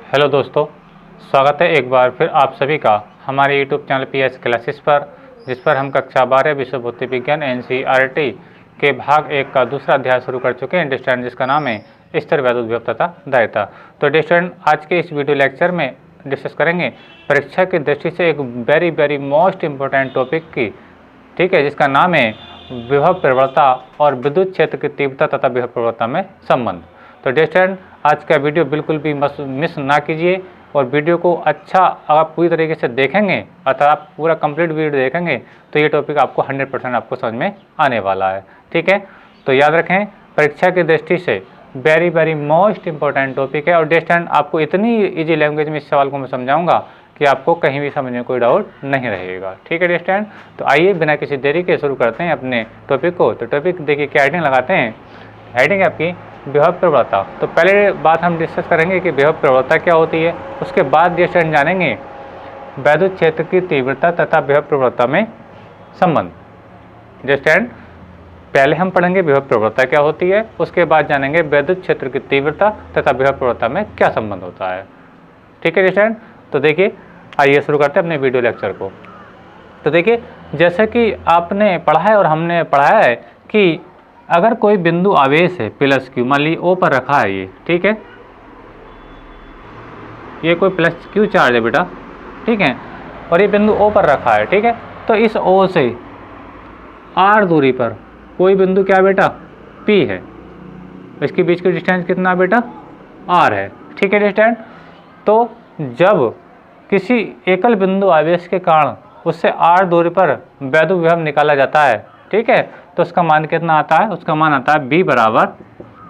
Hello दोस्तों, स्वागत है एक बार फिर आप सभी का हमारे यूट्यूब चैनल पीएस क्लासेस पर, जिस पर हम कक्षा 12 विश्व भौतिक विज्ञान एनसीईआरटी के भाग 1 का दूसरा अध्याय शुरू कर चुके हैं डिस्टेंट, जिसका नाम है स्तर, वैद्युत विभव तथा दायित्व। तो डिस्टेंट आज के इस वीडियो लेक्चर में डिस्कस करेंगे परीक्षा की दृष्टि से एक वेरी मोस्ट इम्पोर्टेंट टॉपिक की, ठीक है, जिसका नाम है विभव प्रवणता और विद्युत क्षेत्र की तीव्रता तथा विभव प्रवणता में संबंध। तो डिस्टेंट आज का वीडियो बिल्कुल भी मिस ना कीजिए और वीडियो को अच्छा आप पूरी तरीके से देखेंगे अर्थात आप पूरा कंप्लीट वीडियो देखेंगे तो ये टॉपिक आपको 100% आपको समझ में आने वाला है। ठीक है, तो याद रखें परीक्षा की दृष्टि से वेरी मोस्ट इम्पोर्टेंट टॉपिक है और डिस्टेंट आपको इतनी ईजी लैंग्वेज में इस सवाल को मैं समझाऊंगा कि आपको कहीं भी समझने में कोई डाउट नहीं रहेगा। ठीक है डिस्टेंट, तो आइए बिना किसी देरी के शुरू करते हैं अपने टॉपिक को। तो टॉपिक देखिए क्या हेडिंग लगाते हैं, हेडिंग है आपकी विभव प्रवणता। तो पहले बात हम डिस्कस करेंगे कि विभव प्रवणता क्या होती है, उसके बाद डिस्टेंट जानेंगे वैद्युत क्षेत्र की तीव्रता तथा विभव प्रवणता में संबंध। डिस्टेंट पहले हम पढ़ेंगे विभव प्रवणता क्या होती है, उसके बाद जानेंगे वैद्युत क्षेत्र की तीव्रता तथा विभव प्रवणता में क्या संबंध होता है। ठीक है डिस्टेंट, तो देखिए आइए शुरू करते हैं अपने वीडियो लेक्चर को। तो देखिए जैसे कि आपने पढ़ा है और हमने पढ़ाया है कि अगर कोई बिंदु आवेश है प्लस क्यू, मान लीजिए ओ पर रखा है ये, ठीक है, ये कोई प्लस क्यू चार्ज है बेटा, ठीक है, और ये बिंदु ओ पर रखा है, ठीक है, तो इस ओ से आर दूरी पर कोई बिंदु क्या बेटा पी है, इसके बीच की डिस्टेंस कितना बेटा आर है। ठीक है डिस्टेंस, तो जब किसी एकल बिंदु आवेश के कारण उससे आर दूरी पर वैद्युत विभव निकाला जाता है, ठीक है, तो उसका मान कितना आता है, उसका मान आता है B बराबर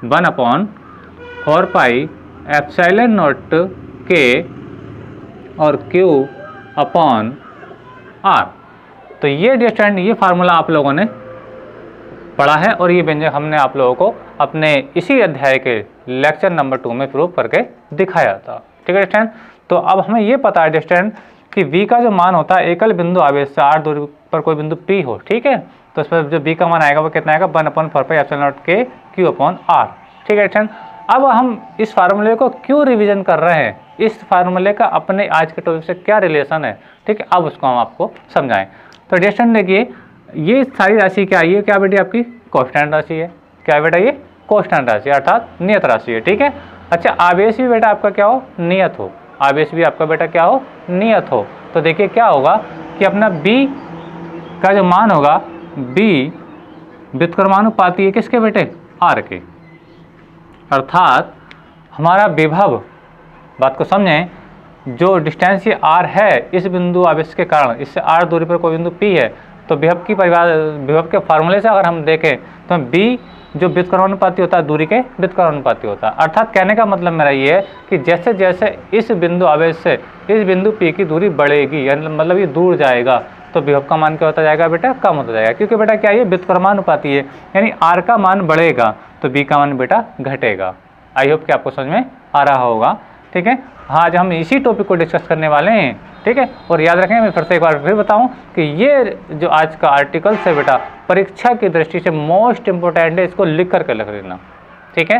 1/4 पाई एप्सिलॉन नॉट के और Q अपॉन R। तो ये डिस्टेंट, ये फार्मूला आप लोगों ने पढ़ा है और ये व्यंजक हमने आप लोगों को अपने इसी अध्याय के लेक्चर नंबर 2 में प्रूव करके दिखाया था। ठीक है डिस्टेंट, तो अब हमें ये पता है डिस्टेंट कि V का जो मान होता है एकल बिंदु आवेश से R दूरी पर कोई बिंदु P हो, ठीक है, तो इस पर जो B का मान आएगा वो कितना आएगा 1/4 पाई एप्सिलॉन नॉट के Q अपॉन R। ठीक है डिस्टेंट, अब हम इस फार्मूले को क्यों रिवीजन कर रहे हैं, इस फार्मूले का अपने आज के टॉपिक से क्या रिलेशन है, ठीक है, अब उसको हम आपको समझाएं। तो डिस्टेंट देखिए ये सारी राशि क्या है, ये क्या बेटी आपकी कांस्टेंट राशि है, क्या बेटा ये कांस्टेंट राशि अर्थात नियत राशि है। ठीक है, अच्छा आवेश भी बेटा आपका क्या हो, नियत हो, आवेश भी आपका बेटा क्या हो, नियत हो। तो देखिए क्या होगा कि अपना B का जो मान होगा, B व्युत्क्रमानुपाती है किसके बेटे R के, अर्थात हमारा विभव, बात को समझें, जो डिस्टेंस ये R है इस बिंदु आवेश के कारण इससे R दूरी पर कोई बिंदु P है, तो विभव की विभव के फार्मूले से अगर हम देखें तो B जो व्युत्क्रमानुपाती होता है दूरी के व्युत्क्रमानुपाती होता है। अर्थात कहने का मतलब मेरा ये है कि जैसे जैसे इस बिंदु आवेश से इस बिंदु P की दूरी बढ़ेगी, यानी मतलब ये दूर जाएगा, तो विभव का मान क्या होता जाएगा बेटा कम होता जाएगा, क्योंकि बेटा क्या ये व्युत्क्रमानुपाती है, यानी R का मान बढ़ेगा तो B का मान बेटा घटेगा। आई होप कि आपको समझ में आ रहा होगा। ठीक है, हाँ आज हम इसी टॉपिक को डिस्कस करने वाले हैं। ठीक है, और याद रखें मैं फिर से एक बार फिर बताऊं कि ये जो आज का आर्टिकल है बेटा परीक्षा की दृष्टि से मोस्ट इंपोर्टेंट है, इसको लिख करके रख लेना। ठीक है,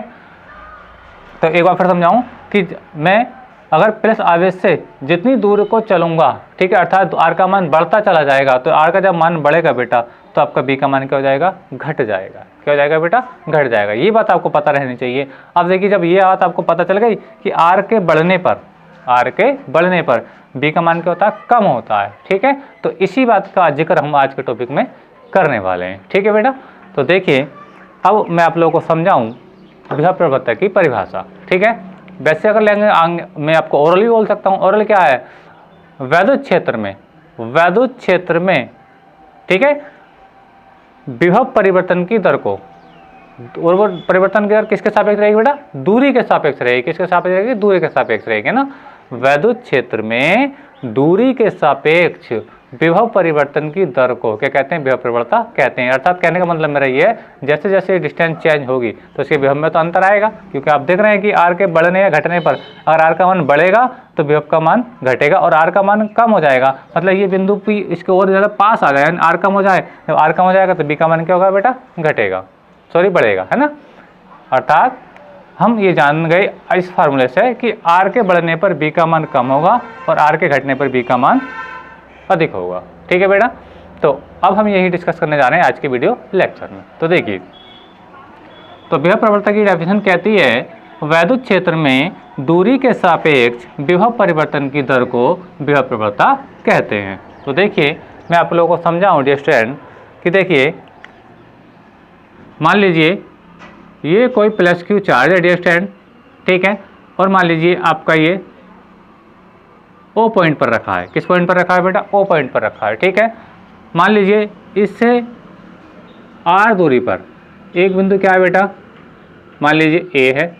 तो एक बार फिर समझाऊं कि मैं अगर प्लस आवेश से जितनी दूर को चलूंगा, ठीक है, अर्थात R का मान बढ़ता चला जाएगा, तो R का जब मान बढ़ेगा बेटा तो आपका B का मान क्या हो जाएगा, घट जाएगा। क्या हो जाएगा बेटा, घट जाएगा। ये बात आपको पता रहनी चाहिए। अब देखिए जब ये बात आपको पता चल गई कि R के बढ़ने पर B का मान क्या होता है, कम होता है। ठीक है, तो इसी बात का जिक्र हम आज के टॉपिक में करने वाले हैं। ठीक है बेटा, तो देखिए अब मैं आप लोगों को समझाऊं विभव प्रवणता की परिभाषा। ठीक है, वैसे अगर लेंगे मैं आपको ओरल भी बोल सकता हूँ। ओरल क्या है, वैद्युत क्षेत्र में ठीक है विभव परिवर्तन की दर को, और परिवर्तन की दर किसके सापेक्ष रहेगी बेटा, दूरी के सापेक्ष रहेगी। किसके सापेक्ष रहेगी, दूरी के सापेक्ष रहेगी ना। वैद्युत क्षेत्र में दूरी के सापेक्ष विभव परिवर्तन की दर को क्या कहते हैं, विभव प्रवणता कहते हैं। अर्थात कहने का मतलब मेरा ये है जैसे जैसे डिस्टेंस चेंज होगी तो उसके विभव में तो अंतर आएगा, क्योंकि आप देख रहे हैं कि R के बढ़ने या घटने पर अगर R का मान बढ़ेगा तो विभव का मान घटेगा और R का मान कम हो जाएगा, मतलब ये बिंदु P इसके और ज़्यादा पास आ जाए, R कम हो जाए। जब R कम हो जाएगा तो B का मान क्या होगा बेटा, घटेगा, सॉरी बढ़ेगा, है ना। अर्थात हम ये जान गए इस फार्मूले से कि r के बढ़ने पर b का मान कम होगा और r के घटने पर b का मान अधिक होगा। ठीक है बेटा, तो अब हम यही डिस्कस करने जा रहे हैं आज के वीडियो लेक्चर में। तो देखिए, तो विभव प्रवणता की डेफिनेशन कहती है वैद्युत क्षेत्र में दूरी के सापेक्ष विभव परिवर्तन की दर को विभव प्रवणता कहते हैं। तो देखिए, मैं आप लोगों को समझाऊं डियर स्टूडेंट कि देखिए, मान लीजिए ये कोई प्लस क्यू चार्ज है डियर स्टूडेंट, ठीक है, और मान लीजिए आपका ये ओ पॉइंट पर रखा है। किस पॉइंट पर रखा है बेटा? ओ पॉइंट पर रखा है। ठीक है, मान लीजिए इससे आर दूरी पर एक बिंदु क्या है बेटा? मान लीजिए ए है,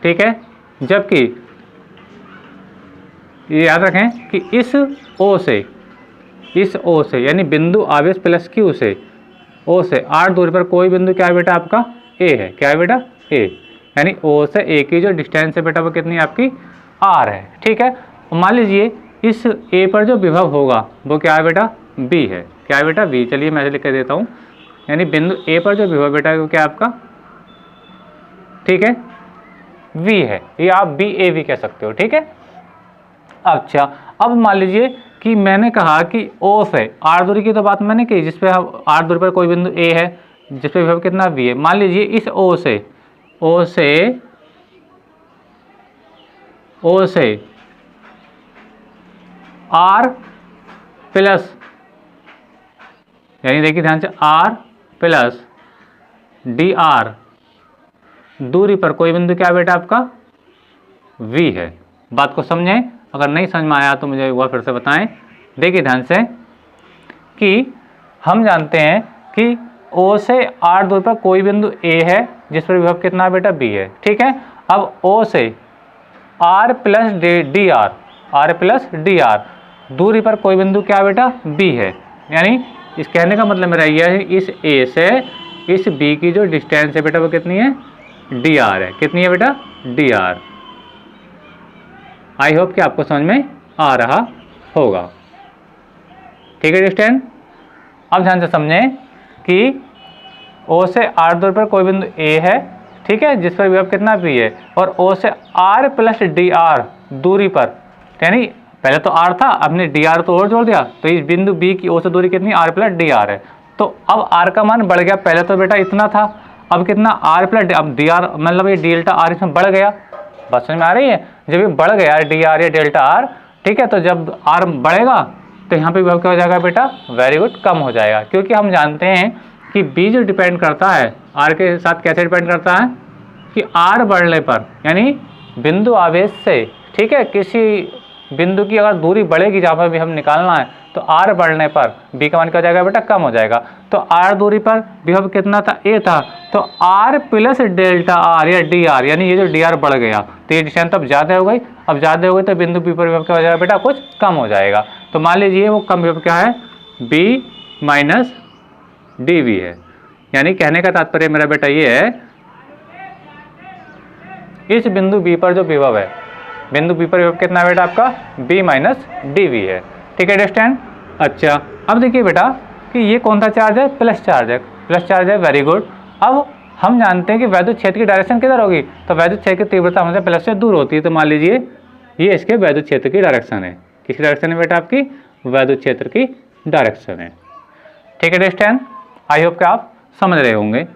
ठीक है, जबकि ये याद रखें कि इस ओ से यानी बिंदु आवेश प्लस क्यू से ओ से आर दूरी पर कोई बिंदु क्या है बेटा? आपका ए है। क्या है बेटा? ए, यानी ओ से ए की जो डिस्टेंस है बेटा वो कितनी आपकी? आर है। ठीक है, मान लीजिए इस ए पर जो विभव होगा वो क्या है बेटा? बी है। क्या है बेटा? बी। चलिए मैं लिख के देता हूँ, यानी बिंदु ए पर जो विभव बेटा वो क्या आपका? ठीक है, वी है। ये आप बी ए वी कह सकते हो। ठीक है, अच्छा, अब मान लीजिए कि मैंने कहा कि ओ से आर दूरी की तो बात मैंने की, जिसपे आर दूरी पर कोई बिंदु ए है जिसपे विभव कितना वी है। मान लीजिए इस ओ से आर प्लस, यानी देखिए ध्यान से, आर प्लस डी आर दूरी पर कोई बिंदु क्या बेटा आपका? वी है। बात को समझें, अगर नहीं समझ में आया तो मुझे एक बार फिर से बताएं। देखिए ध्यान से कि हम जानते हैं कि ओ से आर दूरी पर कोई बिंदु ए है जिस पर विभव कितना बेटा? बी है। ठीक है, अब ओ से आर प्लस डी आर दूरी पर कोई बिंदु क्या बेटा? बी है। यानी इस कहने का मतलब मेरा यह है इस ए से इस बी की जो डिस्टेंस है बेटा वो कितनी है? डी आर है। कितनी है बेटा? D R. आई होप कि आपको समझ में आ रहा होगा। ठीक है डिस्टेंस, अब ध्यान से समझें कि ओ से आर दूरी पर कोई बिंदु ए है, ठीक है, जिस पर विभव कितना बी है, और ओ से आर प्लस डी आर दूरी पर, यानी पहले तो आर था, आपने डी आर तो और जोड़ दिया, तो इस बिंदु बी की ओ से दूरी कितनी? आर प्लस डी आर है। तो अब आर का मान बढ़ गया, पहले तो बेटा इतना था, अब कितना? आर प्लस, अब डी आर मतलब ये डेल्टा आर इसमें बढ़ गया। बात समझ में आ रही है? जब ये बढ़ गया डी आर या डेल्टा आर, ठीक है, तो जब आर बढ़ेगा तो यहाँ पे विभव क्या हो जाएगा बेटा? वेरी गुड, कम हो जाएगा। क्योंकि हम जानते हैं कि बी जो डिपेंड करता है आर के साथ कैसे डिपेंड करता है कि आर बढ़ने पर, यानी बिंदु आवेश से, ठीक है, किसी बिंदु की अगर दूरी बढ़ेगी जहाँ पर भी हम निकालना है, तो आर बढ़ने पर बी का मान क्या हो जाएगा बेटा? कम हो जाएगा। तो आर दूरी पर विभव कितना था? ए था, तो आर प्लस डेल्टा आर या डी आर, यानी ये जो डी आर बढ़ गया तो ये डिस्टेंस तब ज़्यादा हो गई। अब ज़्यादा हो गई तो बिंदु बी पर विभव क्या हो जाएगा बेटा? कुछ कम हो जाएगा। तो मान लीजिए वो कम विभव क्या है? बी माइनस डी वी है। यानी कहने का तात्पर्य मेरा बेटा ये है, इस बिंदु बी पर जो विभव है, बिंदु बी पर विभव कितना है बेटा आपका? बी माइनस डी वी है। ठीक है अंडरस्टैंड? अच्छा, अब देखिए बेटा कि ये कौन सा चार्ज है? प्लस चार्ज है। प्लस चार्ज है, वेरी गुड। अब हम जानते हैं कि वैद्युत क्षेत्र की डायरेक्शन किधर होगी? तो वैद्युत क्षेत्र की तीव्रता हमसे प्लस से दूर होती है। तो मान लीजिए ये इसके वैद्युत क्षेत्र की डायरेक्शन है। किसकी डायरेक्शन है बेटा? आपकी वैद्युत क्षेत्र की डायरेक्शन है। ठीक है अंडरस्टैंड? आई होप कि आप समझ रहे होंगे।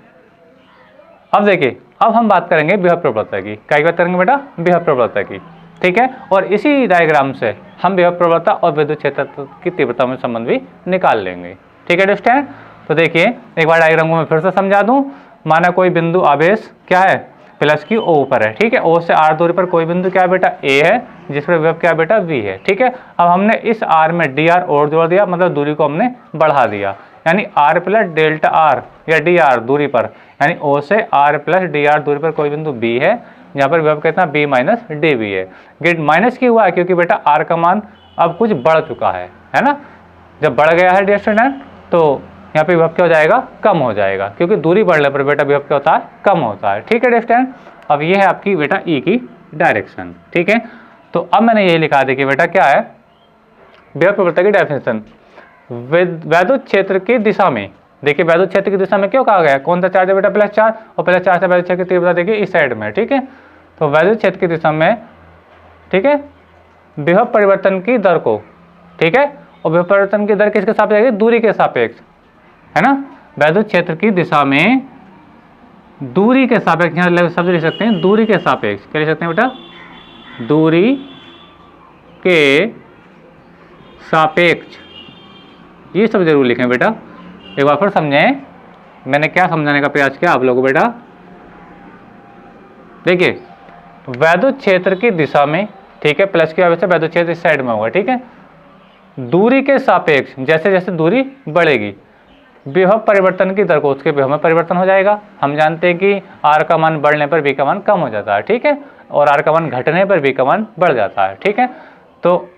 अब देखिए, अब हम बात करेंगे विभव प्रवणता की। क्या बात करेंगे बेटा? विभव प्रवणता की। ठीक है, और इसी डायग्राम से हम विभव प्रवणता और विद्युत क्षेत्र की तीव्रता में संबंध भी निकाल लेंगे। ठीक है अंडरस्टैंड? तो देखिए एक बार डायग्राम को मैं फिर से समझा दूं। माना कोई बिंदु आवेश क्या है? प्लस की ओ पर है। ठीक है, ओ से आर दूरी पर कोई बिंदु क्या है बेटा? ए है, जिस पर विभव क्या है बेटा? वी है। ठीक है, अब हमने इस आर में डी आर और जोड़ दिया, मतलब दूरी को हमने बढ़ा दिया, यानी आर प्लस डेल्टा आर या डी आर दूरी पर, यानी ओ से आर प्लस डी आर दूरी पर कोई बिंदु बी है, यहाँ पर विभव कितना? बी माइनस डी वी है। गेट माइनस क्यों हुआ है? क्योंकि बेटा आर का मान अब कुछ बढ़ चुका है ना? जब बढ़ गया है डियर स्टूडेंट, तो यहाँ पे विभव क्या हो जाएगा? कम हो जाएगा, क्योंकि दूरी बढ़ने पर बेटा विभव क्या होता है? कम होता है। ठीक है डियर स्टूडेंट? अब ये है आपकी बेटा ई की डायरेक्शन। ठीक है, तो अब मैंने यही लिखा, देखिए बेटा क्या है विभव प्रवणता की डेफिनेशन। वैद्युत क्षेत्र की दिशा में देखिए वैद्युत क्षेत्र की दिशा में क्यों कहा गया, कौन सा चार्ज है बेटा, +4, और +4 से वैद्युत क्षेत्र की तीव्रता देखिए इस साइड में, ठीक है। तो वैद्युत क्षेत्र की दिशा में, ठीक है, विभव परिवर्तन की दर को, ठीक है, और विभव परिवर्तन की दर किसके सापेक्ष आएगी, दूरी के सापेक्ष, है ना। वैद्युत क्षेत्र की दिशा में दूरी के सापेक्ष, यहाँ शब्द लिख सकते हैं दूरी के सापेक्ष, क्या लिख सकते हैं बेटा, दूरी के सापेक्ष, ये सब जरूर लिखें बेटा। एक बार फिर समझें मैंने क्या समझाने का प्रयास किया आप लोगों को बेटा। देखिए वैद्युत क्षेत्र की दिशा में, ठीक है, प्लस की वजह से वैद्युत क्षेत्र इस साइड में होगा, ठीक है। दूरी के सापेक्ष जैसे जैसे दूरी बढ़ेगी, विभव परिवर्तन की दर को उसके विभव में परिवर्तन हो जाएगा। हम जानते हैं कि r का मान बढ़ने पर v का मान कम हो जाता है, ठीक है, और r का मान घटने पर v का मान बढ़ जाता है, ठीक है। तो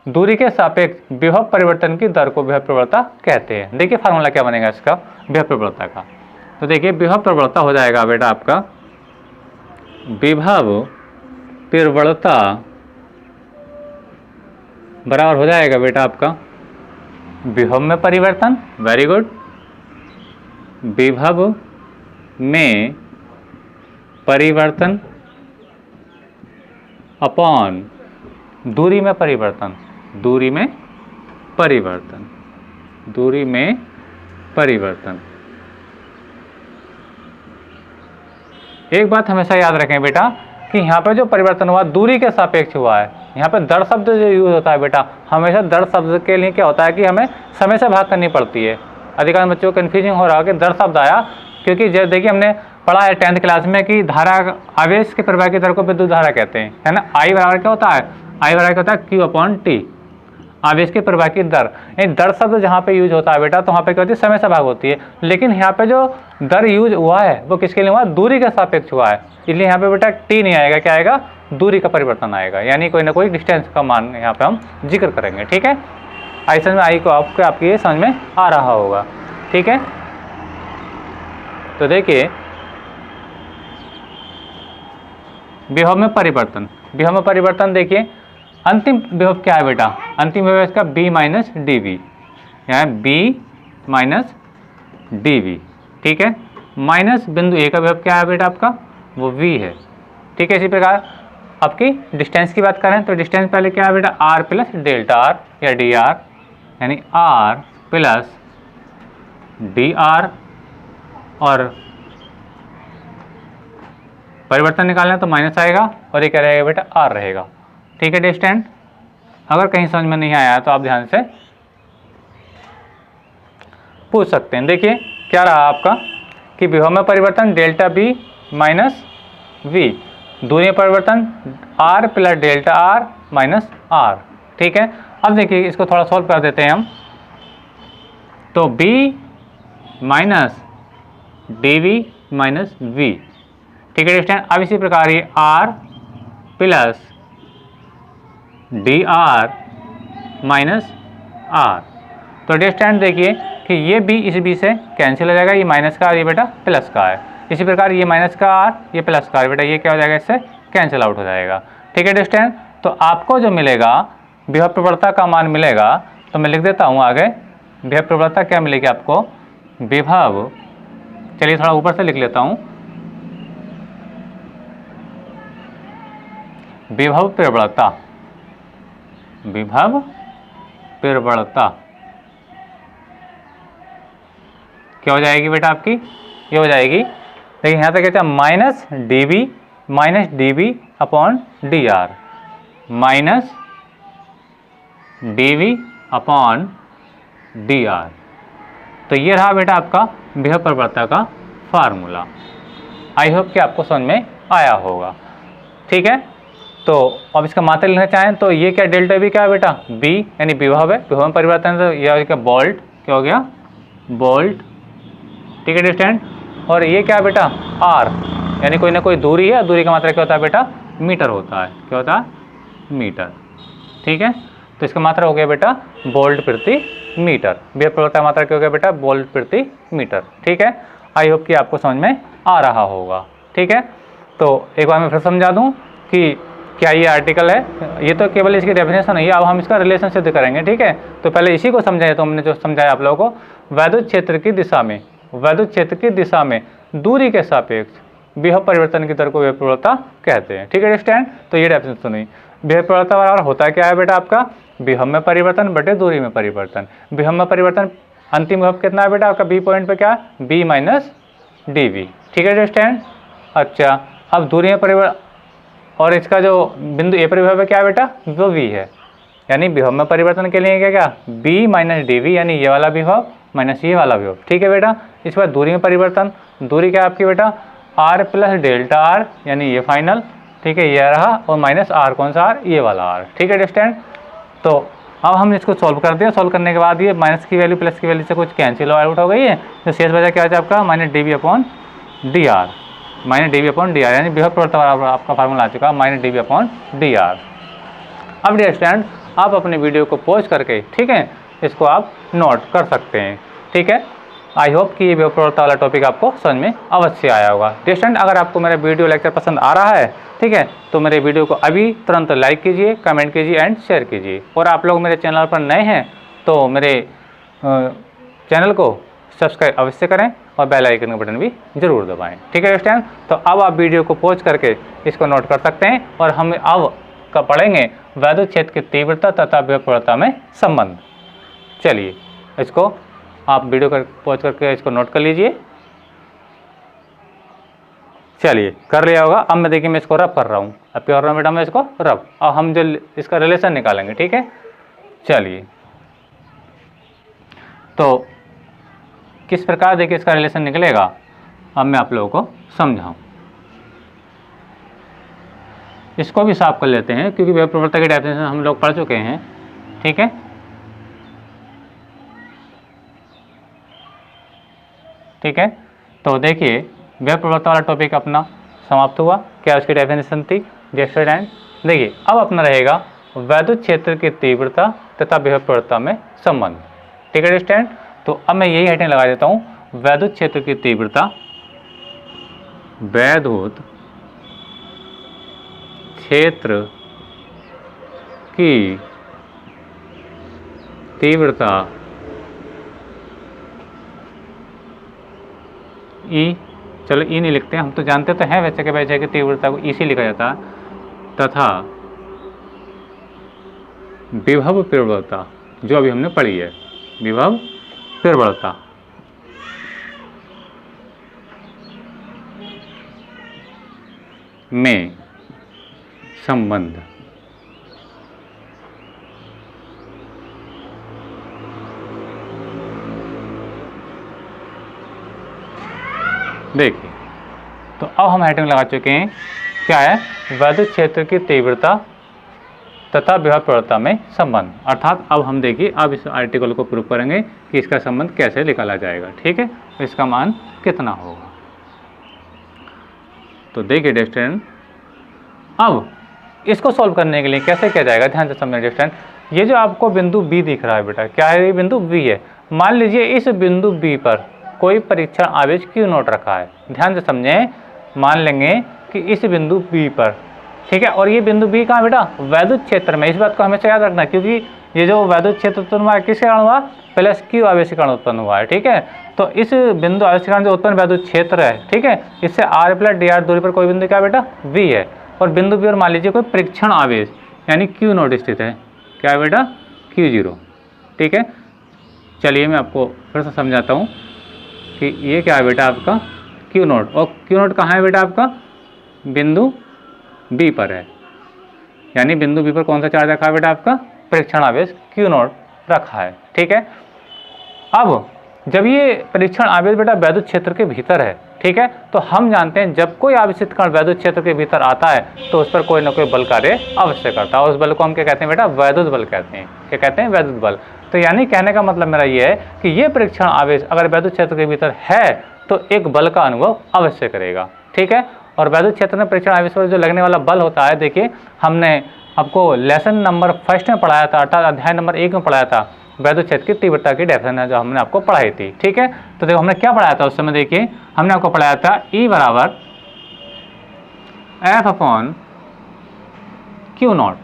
दूरी के सापेक्ष विभव परिवर्तन की दर को विभव प्रवणता कहते हैं। देखिए फार्मूला क्या बनेगा इसका, विभव प्रवणता का। तो देखिए विभव प्रवणता हो जाएगा बेटा आपका, विभव प्रवणता बराबर हो जाएगा बेटा आपका विभव में परिवर्तन, वेरी गुड, विभव में परिवर्तन अपॉन दूरी में परिवर्तन, दूरी में परिवर्तन, दूरी में परिवर्तन। एक बात हमेशा याद रखें बेटा कि यहाँ पे जो परिवर्तन हुआ दूरी के सापेक्ष हुआ है। यहाँ पे दर शब्द जो यूज होता है बेटा, हमेशा दर शब्द के लिए क्या होता है कि हमें समय से भाग करनी पड़ती है। अधिकांश बच्चों को कन्फ्यूजिंग हो रहा है कि दर शब्द आया, क्योंकि जब देखिए हमने पढ़ा है 10th क्लास में कि धारा, आवेश के प्रवाह की दर को विद्युत धारा कहते हैं, है ना। आई बराबर क्या होता है, आई बराबर क्या होता है, Q/T, आवेश के प्रवाह की दर। दर शब्द जहाँ पे यूज होता है बेटा तो वहाँ पे क्या होती है, समय से भाग होती है। लेकिन यहाँ पे जो दर यूज हुआ है वो किसके लिए हुआ, दूरी के सापेक्ष हुआ है, इसलिए यहाँ पे बेटा टी नहीं आएगा, क्या आएगा, दूरी का परिवर्तन आएगा, यानी कोई ना कोई डिस्टेंस का मान यहाँ पे हम जिक्र करेंगे, ठीक है। आई समझ में, आई को आपके ये समझ में आ रहा होगा, ठीक है। तो देखिए विभव में परिवर्तन, विभव में परिवर्तन देखिए अंतिम विभव क्या है बेटा, अंतिम विभव इसका b माइनस डी वी, यहाँ b माइनस डी वी, ठीक है। माइनस बिंदु ए का विभव क्या है बेटा आपका, वो v है, ठीक है। इसी प्रकार आपकी डिस्टेंस की बात करें तो डिस्टेंस पहले क्या है बेटा, r प्लस डेल्टा r या डी आर, यानी r प्लस डी आर, और परिवर्तन निकालना तो माइनस आएगा और ये क्या रहेगा बेटा, r रहेगा, ठीक है डिस्टेंस। अगर कहीं समझ में नहीं आया तो आप ध्यान से पूछ सकते हैं। देखिए क्या रहा आपका कि विभव में परिवर्तन डेल्टा बी माइनस वी, दूरी में परिवर्तन r plus delta r minus r, ठीक है। अब देखिए इसको थोड़ा सॉल्व कर देते हैं हम, तो b minus D V minus V, ठीक है डिस्टेंस। अब इसी प्रकार ये r plus D R minus R, तो डिस्टेंस देखिए कि ये b इस b से कैंसिल हो जाएगा, ये माइनस का r, ये बेटा प्लस का है। इसी प्रकार ये माइनस का r, ये प्लस का r, बेटा ये क्या हो जाएगा, इससे कैंसिल आउट हो जाएगा, ठीक है डिस्टेंस। तो आपको जो मिलेगा विभव प्रवणता का मान मिलेगा, तो मैं लिख देता हूँ आगे, विभव प्रवणता क्या मिलेगी आपको, विभव, चलिए थोड़ा ऊपर से लिख लेता हूँ, विभव प्रवणता, विभव प्रवणता क्या हो जाएगी बेटा आपकी, ये हो जाएगी, देखिए यहाँ तक कहते हैं minus D V upon D R, minus D V upon D R. तो ये रहा बेटा आपका विभव प्रवणता का फार्मूला। आई होप कि आपको समझ में आया होगा, ठीक है। तो अब इसका मात्रा लिखना चाहें तो ये क्या डेल्टा बी क्या है बेटा, बी यानी विभव है, विभव में परिवर्तन, तो यह हो गया बोल्ट, क्या हो गया, बोल्ट, ठीक है डिस्टेंस। और ये क्या है बेटा, आर, यानी कोई ना कोई दूरी है, दूरी का मात्रा क्या होता है बेटा, मीटर होता है, क्या होता है, मीटर, ठीक है। तो इसका मात्रा हो गया बेटा बोल्ट प्रति मीटर, विभव प्रवणता मात्रा क्या हो गया बेटा, बोल्ट प्रति मीटर, ठीक है। आई होप कि आपको समझ में आ रहा होगा, ठीक है। तो एक बार मैं फिर समझा दूँ कि क्या ये आर्टिकल है, ये तो केवल इसकी डेफिनेशन है, अब हम इसका रिलेशन सिद्ध करेंगे, ठीक है। तो पहले इसी को समझाए, तो हमने जो समझाया आप लोगों को, वैद्युत क्षेत्र की दिशा में, वैद्युत क्षेत्र की दिशा में दूरी के सापेक्ष विभव परिवर्तन की दर को विभव प्रवणता कहते हैं। ठीक है स्टूडेंट, तो ये डेफिनेशन सुनिए। विभव प्रवणता बराबर होता क्या है बेटा आपका, विभव में परिवर्तन बटे दूरी में परिवर्तन। विभव में परिवर्तन अंतिम विभव कितना है बेटा आपका, बी पॉइंट पे क्या, बी माइनस डी वी। ठीक है स्टूडेंट। अच्छा, अब दूरी में परिवर्तन और इसका जो बिंदु ए पर विभव है क्या है बेटा, वो वी है, यानी विभव में परिवर्तन के लिए क्या क्या, बी माइनस डी वी, यानी ये वाला विभव माइनस ये वाला विभव। ठीक है बेटा। इस बार दूरी में परिवर्तन, दूरी क्या आपकी बेटा, आर प्लस डेल्टा आर, यानी ये फाइनल। ठीक है, ये रहा, और माइनस आर कौन सा आर, ये वाला आर। ठीक है स्टूडेंट। तो अब हम इसको सॉल्व कर दिया। सॉल्व करने के बाद ये माइनस की वैल्यू प्लस की वैल्यू से कुछ कैंसिल आउट हो गई है, तो शेष बचा क्या है आपका, minus D V upon D R, minus D V upon D R, यानी विभव प्रवणता आपका फार्मूला आ चुका है minus D V upon D R. अब डियर स्टूडेंट, आप अपने वीडियो को पॉज करके, ठीक है, इसको आप नोट कर सकते हैं। ठीक है, आई होप कि ये विभव प्रवणता वाला टॉपिक आपको समझ में अवश्य आया होगा। डियर स्टूडेंट, अगर आपको मेरा वीडियो लेक्चर पसंद आ रहा है, ठीक है, तो मेरे वीडियो को अभी तुरंत लाइक कीजिए, कमेंट कीजिए एंड शेयर कीजिए। और आप लोग मेरे चैनल पर नए हैं तो मेरे चैनल को सब्सक्राइब अवश्य करें और बेल आइकन का बटन भी जरूर दबाएं। ठीक है स्टूडेंट, तो अब आप वीडियो को पॉज करके इसको नोट कर सकते हैं और हम अब का पढ़ेंगे वैद्युत क्षेत्र की तीव्रता तथा विभव प्रवणता में संबंध। चलिए, इसको आप वीडियो कर पॉज करके इसको नोट कर लीजिए। चलिए, कर लिया होगा। अब मैं देखिए मैं इसको रब कर रहा हूँ। अब क्या कर रहा हूँ बेटा, मैं इसको रब, अब हम जो इसका रिलेशन निकालेंगे। ठीक है, चलिए, तो किस प्रकार देखिए इसका रिलेशन निकलेगा, अब मैं आप लोगों को समझाऊं। इसको भी साफ कर लेते हैं क्योंकि विभव प्रवणता की डेफिनेशन हम लोग पढ़ चुके हैं। ठीक है, ठीक है, तो देखिए विभव प्रवणता वाला टॉपिक अपना समाप्त हुआ। क्या उसकी डेफिनेशन थी स्टूडेंट, देखिए अब अपना रहेगा वैद्युत क्षेत्र की तीव्रता तथा विभव प्रवणता में संबंध। ठीक है स्टूडेंट, तो अब मैं यही हेडिंग लगा देता हूँ, वैद्युत क्षेत्र की तीव्रता, वैद्युत क्षेत्र की तीव्रता ई, चलो ई नहीं लिखते, हम तो जानते तो हैं वैसे के वैसे की तीव्रता को ई से लिखा जाता है, तथा विभव प्रवणता जो अभी हमने पढ़ी है, विभव प्रवणता में संबंध। देखिए, तो अब हम हेडिंग लगा चुके हैं, क्या है, वैद्युत क्षेत्र की तीव्रता तथा विभव प्रवणता में संबंध। अर्थात अब हम देखिए, अब इस आर्टिकल को प्रूव करेंगे कि इसका संबंध कैसे निकाला जाएगा। ठीक है, इसका मान कितना होगा। तो देखिए स्टूडेंट, अब इसको सॉल्व करने के लिए कैसे किया जाएगा, ध्यान से समझिए स्टूडेंट। ये जो आपको बिंदु बी दिख रहा है बेटा, क्या है, ये बिंदु बी है। मान लीजिए इस बिंदु बी पर कोई परीक्षण आवेश क्यू नॉट रखा है। ध्यान से समझें, मान लेंगे कि इस बिंदु बी पर, ठीक है, और ये बिंदु बी कहाँ बेटा, वैद्युत क्षेत्र में। इस बात को हमेशा याद रखना, क्योंकि ये जो वैद्युत क्षेत्र उत्पन्न हुआ है किसके कारण हुआ, प्लस क्यू आवेश के कारण उत्पन्न हुआ है। ठीक है, तो इस बिंदु आवेश के कारण जो उत्पन्न वैद्युत क्षेत्र है, ठीक है, इससे आर प्लस डी आर दूरी पर कोई बिंदु क्या बेटा, वी है, और बिंदु बी और मान लीजिए कोई परीक्षण आवेश यानी क्यू नॉट स्थित है। क्या है बेटा, क्यू जीरो। ठीक है, चलिए मैं आपको फिर से समझाता हूँ कि ये क्या है बेटा आपका क्यू नॉट, और क्यू नॉट कहाँ है बेटा आपका, बिंदु बी पर है, यानी बिंदु बी पर कौन सा चार्ज रखा है बेटा आपका, परीक्षण आवेश क्यू नॉट रखा है। ठीक है, अब जब ये परीक्षण आवेश बेटा वैद्युत क्षेत्र के भीतर है, ठीक है, तो हम जानते हैं जब कोई आवेशित कण वैद्युत क्षेत्र के भीतर आता है तो उस पर कोई ना कोई बल कार्य अवश्य करता है। उस बल को हम क्या कहते हैं बेटा, वैद्युत बल कहते हैं। क्या कहते हैं, वैद्युत बल। तो यानी कहने का मतलब मेरा ये है कि ये परीक्षण आवेश अगर वैद्युत क्षेत्र के भीतर है तो एक बल का अनुभव अवश्य करेगा। ठीक है, और वैद्युत क्षेत्र में परीक्षण आवेश पर जो लगने वाला बल होता है, देखिए हमने आपको लेसन नंबर फर्स्ट में पढ़ाया था, अर्थात अध्याय नंबर 1 में पढ़ाया था, वैद्युत क्षेत्र की तीव्रता की डेफिनेशन है जो हमने आपको पढ़ाई थी। ठीक है, तो देखो हमने क्या पढ़ाया था उस समय, देखिए हमने आपको पढ़ाया था E बराबर F upon Q not.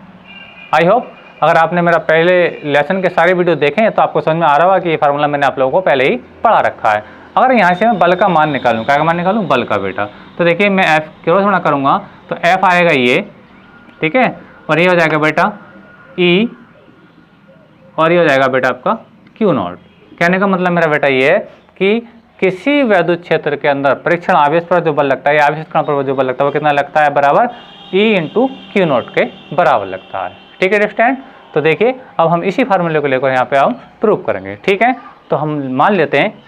I hope अगर आपने मेरा पहले लेसन के सारे वीडियो देखे हैं तो आपको समझ में आ रहा होगा कि ये फार्मूला मैंने आप लोगों को पहले ही पढ़ा रखा है। अगर यहाँ से मैं बल का मान निकालूँ, क्या का मान निकालूँ, बल का बेटा, तो देखिए मैं एफ क्रॉस गुणा करूँगा तो एफ आएगा ये, ठीक है, और ये हो जाएगा बेटा ई, और ये हो जाएगा बेटा आपका क्यू नॉट। कहने का मतलब मेरा बेटा ये है कि किसी वैद्युत क्षेत्र के अंदर परीक्षण आवेश पर जो बल लगता है या आवेशित कण पर जो बल लगता है वो कितना लगता है, बराबर ई इंटू क्यू नॉट के बराबर लगता है। ठीक है स्टूडेंट, तो देखिए अब हम इसी फार्मूले को लेकर यहाँ पे हम प्रूव करेंगे। ठीक है, तो हम मान लेते हैं,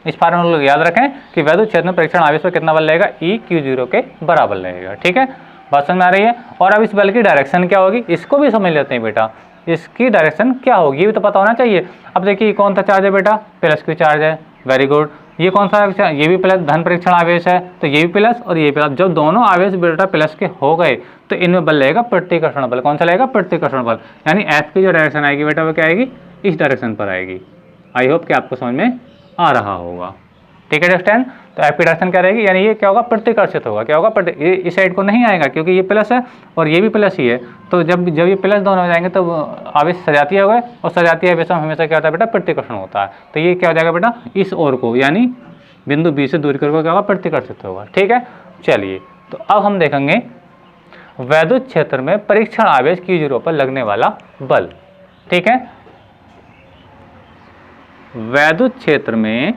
इस फार्मूले को याद रखें कि वैद्युत क्षेत्र में परीक्षण आवेश पर कितना बल लगेगा, ई क्यू जीरो के बराबर लगेगा। ठीक है, बात समझ में आ रही है। और अब इस बल की डायरेक्शन क्या होगी, इसको भी समझ लेते हैं बेटा, इसकी डायरेक्शन क्या होगी ये भी तो पता होना चाहिए। अब देखिए कौन सा चार्ज है बेटा, प्लस क्यू चार्ज है, वेरी गुड। ये कौन सा, ये भी प्लस, धन परीक्षण आवेश है, तो ये भी प्लस और ये प्लस। जब दोनों आवेश बेटा प्लस के हो गए तो इनमें बल लगेगा प्रतिकर्षण बल। कौन सा लगेगा, प्रतिकर्षण बल, यानी एफ की जो डायरेक्शन आएगी बेटा वो क्या आएगी, इस डायरेक्शन पर आएगी। आई होप कि आपको समझ में आ रहा होगा। ठीक है स्टैंड, तो एफ की डायरेक्शन क्या रहेगी, यानी ये क्या होगा, प्रतिकर्षित होगा। क्या होगा, ये इस साइड को नहीं आएगा क्योंकि ये प्लस है और ये भी प्लस ही है, तो जब ये प्लस दोनों हो जाएंगे तो आवेश सजातीय हो गए, और सजातीय आवेश में हमेशा क्या होता है बेटा, प्रतिकर्षण होता है। तो ये क्या हो जाएगा बेटा, इस ओर को यानी बिंदु बी से दूरी को क्या होगा, प्रतिकर्षित होगा। ठीक है, चलिए तो अब हम देखेंगे वैद्युत क्षेत्र में परीक्षण आवेश Q0 पर लगने वाला बल। ठीक है, वैद्युत क्षेत्र में,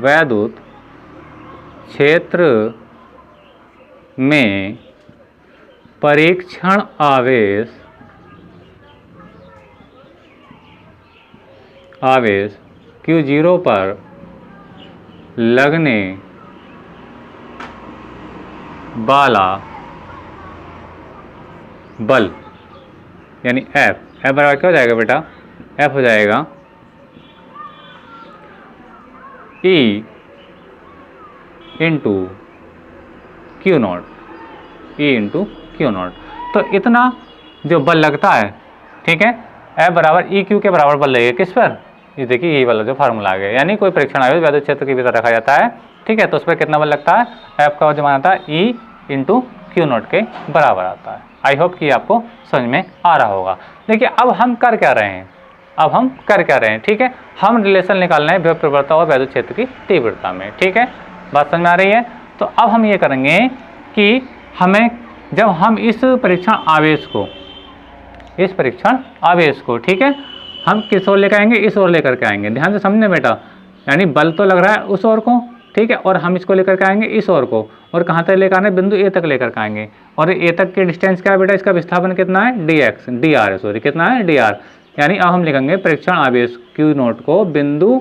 वैद्युत क्षेत्र में परीक्षण आवेश Q0 पर लगने वाला बल यानी एफ बराबर क्या हो जाएगा बेटा, एफ हो जाएगा E into Q not, E into Q not. तो इतना जो बल लगता है, ठीक है, एफ बराबर ई क्यू के बराबर बल लगेगा किस पर, ये देखिए यही वाला जो फार्मूला आ गया, यानी कोई परीक्षण आवेश वैद्युत क्षेत्र के भीतर रखा जाता है, ठीक है, तो उस पर कितना बल लगता है, एफ का जो मान आता है ई इंटू क्यू नॉट के बराबर आता है। आई होप कि आपको समझ में आ रहा होगा। देखिए अब हम कर क्या रहे हैं, अब हम कर क्या रहे हैं, ठीक है, हम रिलेशन निकालना है विभव प्रवणता और वैद्युत क्षेत्र की तीव्रता में। ठीक है, बात समझ में आ रही है। तो अब हम ये करेंगे कि हमें जब हम इस परीक्षण आवेश को, ठीक है, हम किस ओर लेकर आएंगे, इस ओर लेकर के आएंगे। ध्यान से समझने बेटा, यानी बल तो लग रहा है उस ओर को, ठीक है, और हम इसको लेकर के आएंगे इस ओर को, और कहाँ तक लेकर आने, बिंदु ए तक लेकर के आएंगे। और ए तक के डिस्टेंस क्या है बेटा, इसका विस्थापन कितना है, डी आर है, सॉरी कितना है, डी आर। यानी अब हम लिखेंगे परीक्षण आवेश क्यू नॉट को बिंदु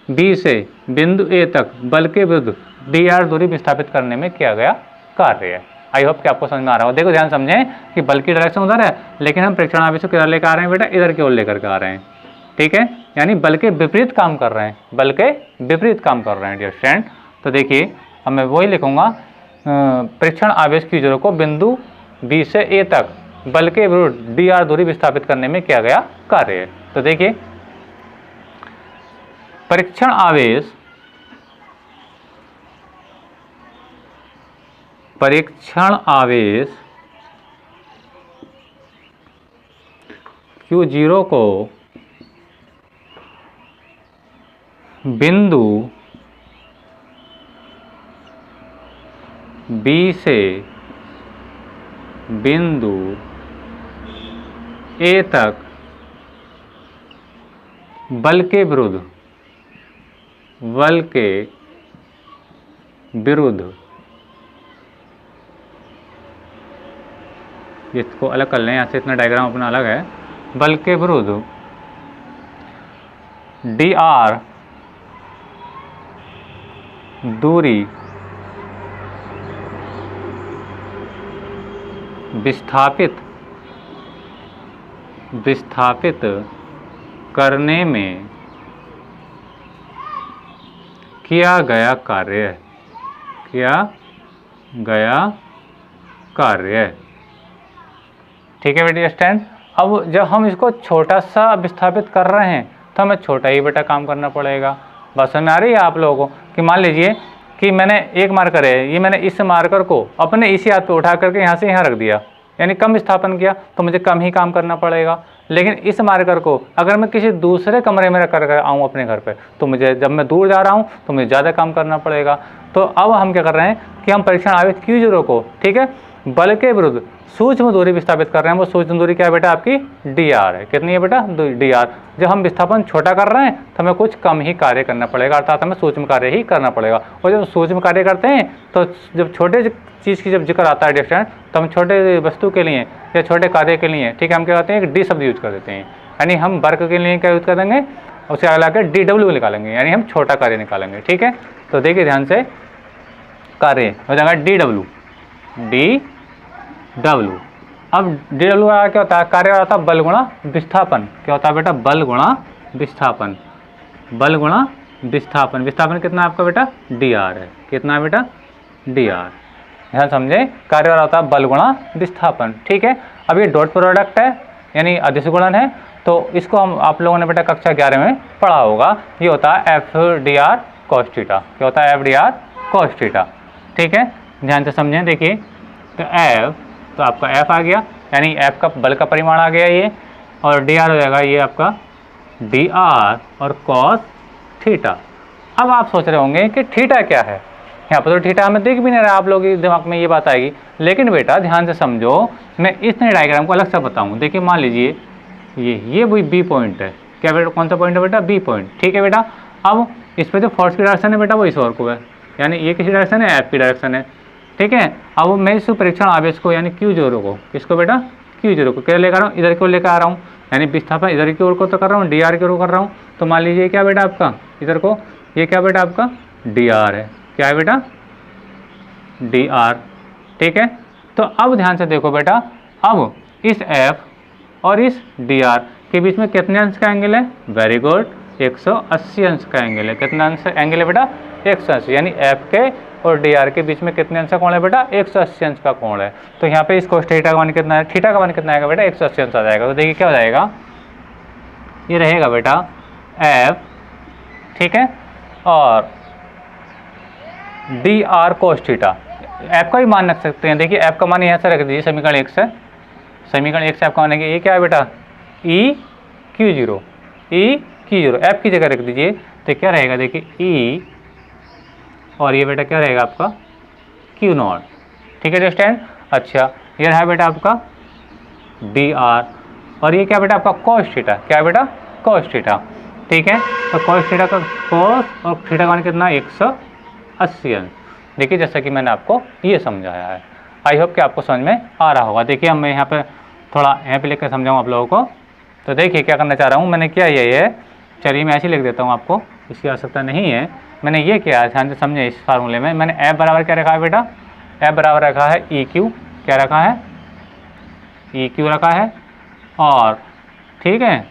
बी से बिंदु ए तक बल के विरुद्ध डी आर दूरी विस्थापित करने में किया गया कार्य है। आई होप कि आपको समझ में आ रहा हो। देखो ध्यान समझें कि बल की डायरेक्शन उधर है, लेकिन हम परीक्षण आवेश को किधर लेकर आ रहे हैं बेटा, इधर की ओर लेकर के आ रहे हैं। ठीक है, यानी बल के विपरीत काम कर रहे हैं, बल के विपरीत काम कर रहे हैं डियर स्टूडेंट। तो देखिए अब मैं वही लिखूंगा, परीक्षण आवेश Q0 को बिंदु बी से ए तक बल के विरुद्ध डी आर दूरी विस्थापित करने में किया गया कार्य है। तो देखिए परीक्षण आवेश Q0 को बिंदु बी से बिंदु ए तक बल के विरुद्ध इसको अलग कर लें, यहाँ से इतना डायग्राम अपना अलग है, बल के विरुद्ध डी आर दूरी विस्थापित करने में किया गया कार्य। ठीक है बेटा स्टैंड। अब जब हम इसको छोटा सा विस्थापित कर रहे हैं तो हमें छोटा ही बेटा काम करना पड़ेगा। बस समझ में आ रही है आप लोगों को कि मान लीजिए कि मैंने एक मार्कर है, ये मैंने इस मार्कर को अपने इसी हाथ पे उठा करके यहाँ से यहाँ रख दिया, यानी कम विस्थापन किया तो मुझे कम ही काम करना पड़ेगा। लेकिन इस मार्कर को अगर मैं किसी दूसरे कमरे में रख कर आऊँ अपने घर पे, तो मुझे जब मैं दूर जा रहा हूँ तो मुझे ज़्यादा काम करना पड़ेगा। तो अब हम क्या कर रहे हैं कि हम परीक्षण आवेश Q0 को, ठीक है, बल के विरुद्ध सूक्ष्म दूरी विस्थापित कर रहे हैं। वो सूक्ष्म दूरी क्या है बेटा, आपकी dr है। कितनी है बेटा, dr। जब हम विस्थापन छोटा कर रहे हैं तो हमें कुछ कम ही कार्य करना पड़ेगा, अर्थात हमें सूक्ष्म कार्य ही करना पड़ेगा। और जब सूक्ष्म कार्य करते हैं तो जब छोटे चीज़ की जब जिक्र आता है डिस्टेंस, तो हम छोटे वस्तु के लिए या छोटे कार्य के लिए, ठीक है, हम क्या करते हैं, एक डी शब्द यूज कर देते हैं। यानी हम वर्ग के लिए क्या यूज कर देंगे, उससे आगे लाकर DW निकालेंगे, यानी हम छोटा कार्य निकालेंगे। ठीक है, तो देखिए ध्यान से, कार्य हो जाएगा DW। अब DW का क्या होता है, कार्य होता है बल गुणा विस्थापन। क्या होता है बेटा, बल गुणा विस्थापन। बल गुणा विस्थापन, विस्थापन कितना है आपका बेटा, dr है। कितना है बेटा, dr। ध्यान समझे, कार्य होता है बल गुणा विस्थापन। ठीक है, अब ये डॉट प्रोडक्ट है यानी अदिश गुणन है, तो इसको हम आप लोगों ने बेटा कक्षा 11 में पढ़ा होगा। ये होता है FDR cos थीटा। क्या होता है, FDR cos थीटा। ठीक है, ध्यान से समझें। देखिए तो F, तो आपका F आ गया, यानी F का बल का परिमाण आ गया ये, और dr हो जाएगा ये आपका dr और cos थीटा। अब आप सोच रहे होंगे कि थीटा क्या है, यहाँ पर तो थीटा हमें दिख भी नहीं रहा, आप लोगों के दिमाग में ये बात आएगी। लेकिन बेटा ध्यान से समझो, मैं इस डायग्राम को अलग से बताऊँ। देखिए मान लीजिए ये वही बी पॉइंट है। क्या बेटा, कौन सा पॉइंट है बेटा, बी पॉइंट। ठीक है बेटा, अब इस पर जो फोर्स की डायरेक्शन है बेटा वो इस ओर को है, यानी ये किसी डायरेक्शन है, F की डायरेक्शन है। ठीक है, अब मैं इस परीक्षण आवेश को यानी Q0 को, किसको बेटा, Q0 को क्या लेकर आ रहा हूँ, इधर की ओर लेकर आ रहा हूँ, यानी विस्थापन इधर की ओर को तो कर रहा हूँ, dr की ओर कर रहा हूँ। तो मान लीजिए क्या बेटा आपका इधर को, ये क्या बेटा आपका dr है। क्या है बेटा, dr। ठीक है, तो अब ध्यान से देखो बेटा, अब इस F और इस dr के बीच में कितने अंश का एंगल है, वेरी गुड, 180 अंश का एंगल है। कितना अंश एंगल है बेटा, 180, यानी F के और dr के बीच में कितने अंश का कोण है बेटा, 180 अंश का कोण है। तो यहाँ पे इस cos थीटा का मान कितना है, थीटा का मान कितना आएगा बेटा, 180 अंश आ जाएगा। तो देखिए क्या हो जाएगा, ये रहेगा बेटा F, ठीक है, और dr cos थीटा। F का भी मान रख सकते हैं। देखिए F का मान यहाँ से रख दीजिए, समीकरण 1 से, समीकरण 1 से F का मान है, ये क्या है बेटा, EQ0, F की जगह रख दीजिए, तो क्या रहेगा, देखिए E, और ये बेटा क्या रहेगा आपका Q0। ठीक है स्टूडेंट, अच्छा ये रहा बेटा आपका dr, और ये क्या बेटा आपका cos थीटा। क्या है बेटा, cos थीटा। ठीक है, तो cos थीटा का cos और थीटा का मान कितना, 180 अंश। देखिए जैसा कि मैंने आपको ये समझाया है, आई होप कि आपको समझ में आ रहा होगा। देखिए मैं यहाँ पे थोड़ा यहाँ पे लेकर समझाऊँ आप लोगों को। तो देखिए क्या करना चाह रहा हूँ, मैंने क्या ये है, चलिए मैं ऐसे ही लिख देता हूँ, आपको इसकी आवश्यकता नहीं है। मैंने ये किया, ध्यान से समझे, इस फार्मूले में मैंने F बराबर क्या रखा है बेटा, F बराबर रखा है EQ। क्या रखा है, EQ रखा है, और ठीक है,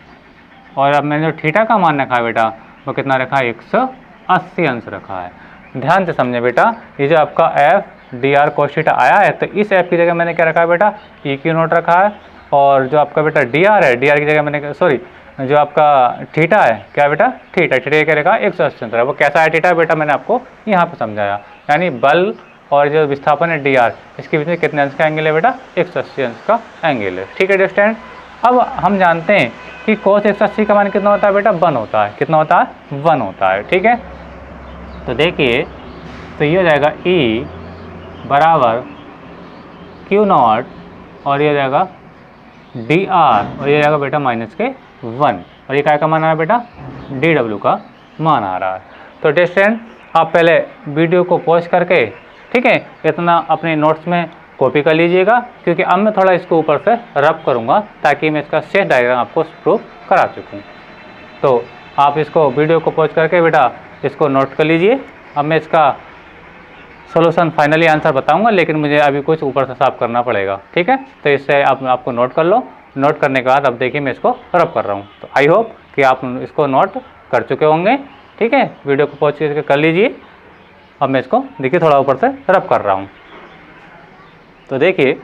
और अब मैंने जो थीटा का मान रखा है बेटा वो कितना रखा है, 180 अंश रखा है। ध्यान से समझे बेटा, ये जो आपका F dr cos थीटा आया है, तो इस F की जगह मैंने क्या रखा है बेटा, EQ0 रखा है, और जो आपका बेटा dr है, dr की जगह मैंने, सॉरी, जो आपका थीटा है, क्या बेटा, थीटा क्या रखा, 180 अंश। वो कैसा है थीटा बेटा, मैंने आपको यहाँ पर समझाया, यानी बल और जो विस्थापन है dr, इसके बीच में कितने अंश का एंगल है बेटा, 180 अंश का एंगल है। ठीक है अंडरस्टैंड। अब हम जानते हैं कि cos 180 का मान कितना होता है बेटा, 1 होता है। कितना होता है, 1 होता है। ठीक है, तो देखिए, तो ये हो जाएगा E बराबर Q0, और ये हो जाएगा dr, और ये जाएगा बेटा -1, और ये क्या का मान आ रहा है बेटा, dw का मान आ रहा है। तो स्टूडेंट आप पहले वीडियो को पॉज करके, ठीक है, इतना अपने नोट्स में कॉपी कर लीजिएगा, क्योंकि अब मैं थोड़ा इसको ऊपर से रब करूँगा ताकि मैं इसका शेष डायग्राम आपको प्रूफ करा चुकूँ। तो आप इसको वीडियो को पॉज करके बेटा इसको नोट कर लीजिए। अब मैं इसका सॉल्यूशन फाइनली आंसर बताऊंगा, लेकिन मुझे अभी कुछ ऊपर से साफ करना पड़ेगा। ठीक है, तो इससे आप आपको नोट कर लो। नोट करने के बाद अब देखिए मैं इसको रब कर रहा हूँ। तो आई होप कि आप इसको नोट कर चुके होंगे। ठीक है, वीडियो को पॉज करके कर लीजिए। अब मैं इसको देखिए थोड़ा ऊपर से रब कर रहा हूँ। तो देखिए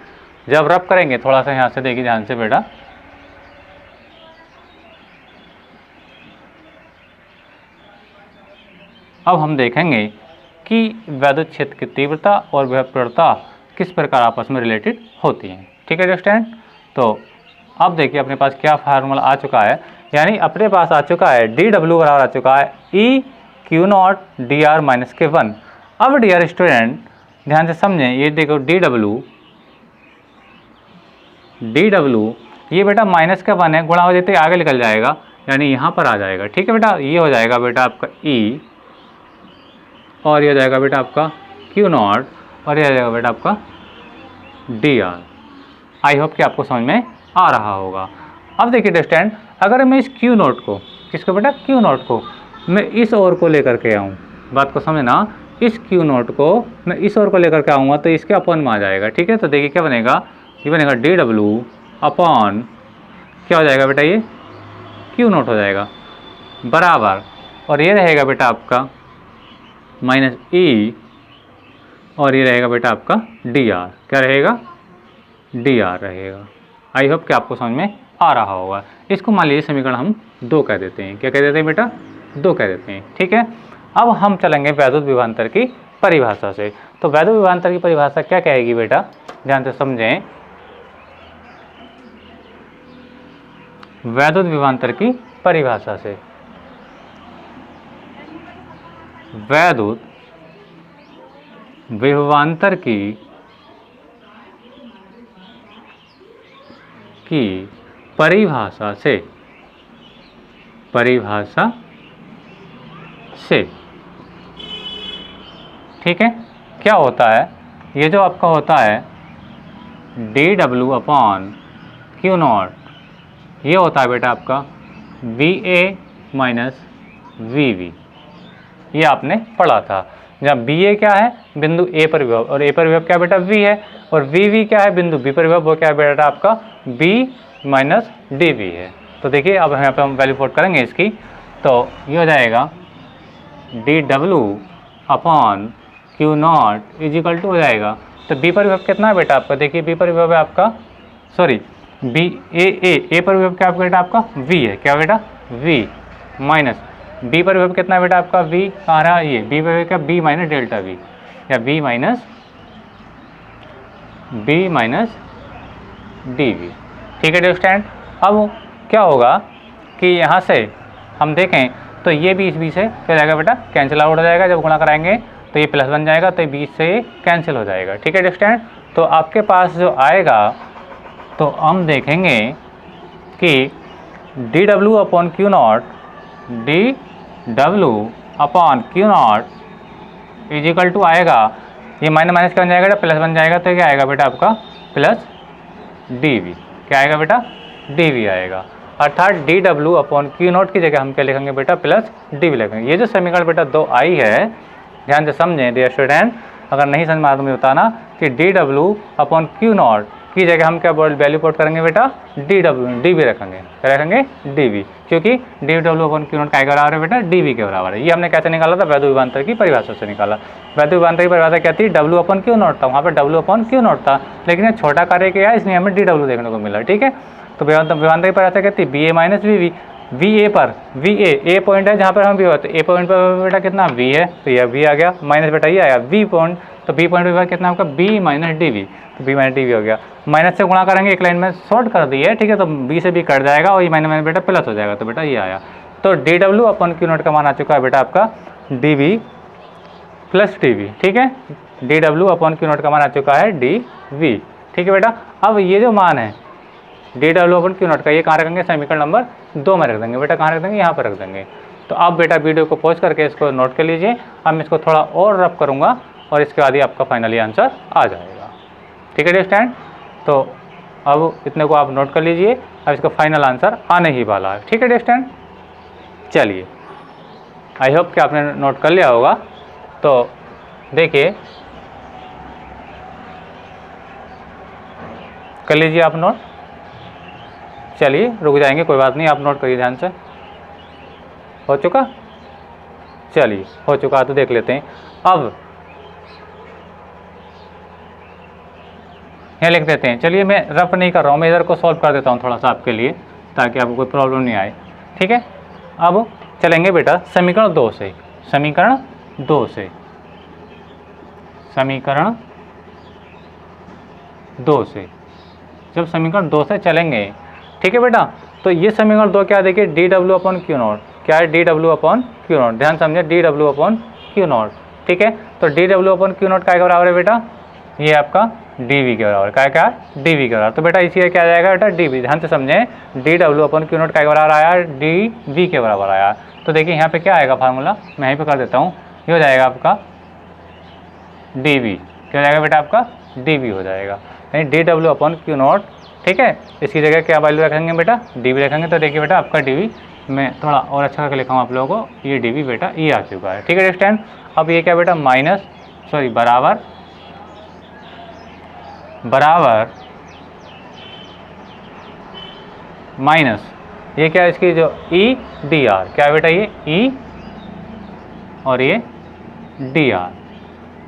जब रब करेंगे थोड़ा सा यहाँ से, देखिए ध्यान से बेटा, अब हम देखेंगे कि विद्युत क्षेत्र की तीव्रता और वह प्रवणता किस प्रकार आपस में रिलेटेड होती हैं। ठीक है स्टूडेंट। तो अब देखिए अपने पास क्या फार्मूला आ चुका है, यानी अपने पास आ चुका है डी डब्ल्यू बराबर आ चुका है E Q naught D R minus के वन। अब डियर स्टूडेंट ध्यान से समझें, ये देखो डी डब्ल्यू ये बेटा माइनस का वन है, गुणा हो जाते आगे निकल जाएगा, यानी यहाँ पर आ जाएगा। ठीक है बेटा, ये हो जाएगा बेटा आपका ई और ये हो जाएगा बेटा आपका क्यू नॉट और ये हो जाएगा बेटा आपका डी आर। आई होप कि आपको समझ में आ रहा होगा। अब देखिए स्टूडेंट, अगर मैं इस क्यू नोट को, किसको बेटा, क्यू नोट को मैं इस ओर को लेकर के आऊँ, बात को समझना, इस क्यू नोट को मैं इस ओर को लेकर के आऊँगा तो इसके अपन में आ जाएगा। ठीक है, तो देखिए क्या बनेगा, ये बनेगा डी डब्ल्यू अपॉन क्या हो जाएगा बेटा, ये क्यू नोट हो जाएगा बराबर, और ये रहेगा बेटा आपका माइनस ई और ये रहेगा बेटा आपका डी आर। क्या रहेगा, डी आर रहेगा। आई होप कि आपको समझ में आ रहा होगा। इसको मान लीजिए समीकरण हम 2 कह देते हैं। क्या कह देते हैं बेटा, 2 कह देते हैं। ठीक है, अब हम चलेंगे वैद्युत विभवांतर की परिभाषा से। तो वैद्युत विभवांतर की परिभाषा क्या कहेगी बेटा, ध्यान से समझें। वैद्युत विभवांतर की परिभाषा से, वैद्युत विभवांतर की परिभाषा से, ठीक है, क्या होता है, ये जो आपका होता है D W upon Q naught, ये होता है बेटा आपका V A minus V V. ये आपने पढ़ा था, जहाँ बी ए क्या है, बिंदु ए पर विभव, और ए पर विभव क्या बेटा वी है, और वी वी क्या है, बिंदु बी पर विभव, वो क्या है बेटा आपका बी माइनस डी वी है। तो देखिए अब यहाँ पे हम वैल्यू पुट करेंगे इसकी, तो ये हो जाएगा D W upon Q naught is equal to हो जाएगा, तो बी पर विभव कितना है बेटा आपका, देखिए बी पर विभव है आपका, सॉरी बी ए पर विभव क्या बेटा आपका वी है, क्या बेटा वी, माइनस बी पर विभव कितना है बेटा आपका वी, कहाँ रहा ये बी पर विभव क्या बी माइनस डेल्टा वी, या बी माइनस डी वी। ठीक है दोस्तों, अब क्या होगा कि यहाँ से हम देखें तो ये 20 से क्या जाएगा बेटा, कैंसिल आउट हो जाएगा, जब गुणा कराएंगे तो ये प्लस बन जाएगा, तो ये 20 से कैंसिल हो जाएगा। ठीक है दोस्तों, तो आपके पास जो आएगा तो हम देखेंगे कि D W upon Q naught, D W upon Q naught is equal to आएगा, ये माइनस माइनस क्या बन जाएगा, प्लस बन जाएगा, तो क्या आएगा बेटा आपका प्लस डी वी। क्या आएगा बेटा, डी वी आएगा, अर्थात D W upon Q not की जगह हम क्या लिखेंगे बेटा, प्लस डी वी लिखेंगे। ये जो समीकरण बेटा 2 आई है, ध्यान से समझें डियर स्टूडेंट, अगर नहीं समझ में आ तो मुझे बताना कि D W upon Q not की जगह हम क्या वैल्यू पुट करेंगे बेटा, डी वी रखेंगे, क्या रखेंगे डी वी, क्योंकि D W upon Q not क्या बराबर है बेटा, डी वी के बराबर है। ये हमने कैसे निकाला था, वैद्युत विभवांतर की परिभाषा से निकाला। वैद्युत विभवांतर की परिभाषा क्या थी, डब्ल्यू अपॉन क्यू नॉट था, वहाँ पर डब्ल्यू अपॉन क्यू नॉट था, लेकिन ये छोटा कार्य किया है इसलिए हमें डी डब्ल्यू देखने को मिला। ठीक है, तो विभवांतर की परिभाषा क्या थी, B A minus V V, V A पर वी ए पॉइंट है जहाँ पर हम वी होते, ए पॉइंट पर बेटा कितना वी है, तो यह वी आ गया, माइनस बेटा ये आया वी पॉइंट, तो बी पॉइंट पर कितना आपका बी माइनस डी वी, तो बी माइनस डी वी हो गया, माइनस से गुणा करेंगे, एक लाइन में शॉर्ट कर दी है। ठीक है, तो बी से बी कट जाएगा और ये माइनस माइनस बेटा प्लस हो जाएगा, तो बेटा ये आया, तो D W upon Q naught का मान आ चुका है बेटा आपका D V plus D V. ठीक है, D W upon Q naught का मान आ चुका है डी वी। ठीक है बेटा, अब ये जो मान है D W upon Q naught का, ये कहाँ रखेंगे, समीकरण नंबर 2 में रख देंगे बेटा, कहाँ रख देंगे, यहाँ पर रख देंगे। तो आप बेटा वीडियो को पॉज करके इसको नोट कर लीजिए, हम इसको थोड़ा और रफ करूँगा और इसके बाद ही आपका फाइनली आंसर आ जाएगा। ठीक है डियर, तो अब इतने को आप नोट कर लीजिए, अब इसका फाइनल आंसर आने ही वाला है। ठीक है डियर, चलिए आई होप कि आपने नोट कर लिया होगा। तो देखिए कर लीजिए आप नोट, चलिए रुक जाएंगे, कोई बात नहीं, आप नोट करिए ध्यान से। हो चुका, चलिए हो चुका, तो देख लेते हैं। अब यहाँ लिख देते हैं, चलिए मैं रफ नहीं कर रहा हूँ, मैं इधर को सॉल्व कर देता हूँ थोड़ा सा आपके लिए, ताकि आपको कोई प्रॉब्लम नहीं आए। ठीक है, अब चलेंगे बेटा समीकरण 2 से, समीकरण 2 से, समीकरण 2 से। जब समीकरण 2 से चलेंगे। ठीक है बेटा, तो ये समीकरण 2 क्या देखिए, dw/q0 क्या है, dw/q0, ध्यान समझे, dw/q0। ठीक है, तो dw/q0 क्या के बराबर है बेटा, ये आपका dv के बराबर, क्या dv के बराबर। तो बेटा इसी क्या आ जाएगा बेटा, dv, ध्यान से समझें, dw/q0 क्या के बराबर आया, dv के बराबर आया। तो देखिए यहाँ पे क्या आएगा फार्मूला, मैं यहीं पे कर देता हूँ, ये हो जाएगा आपका dv, क्या हो जाएगा बेटा आपका dv हो जाएगा, यानी dw/q0। ठीक है, इसकी जगह क्या वैल्यू रखेंगे बेटा, dv रखेंगे। तो देखिए बेटा आपका dv, मैं थोड़ा और अच्छा करके लिखा हूँ आप लोगों को, ये dv बेटा ये आ चुका है। ठीक है स्टैंड, अब ये क्या बेटा बराबर माइनस ये क्या है इसकी जो ई डी आर, क्या है बेटा ये ई और ये डी आर।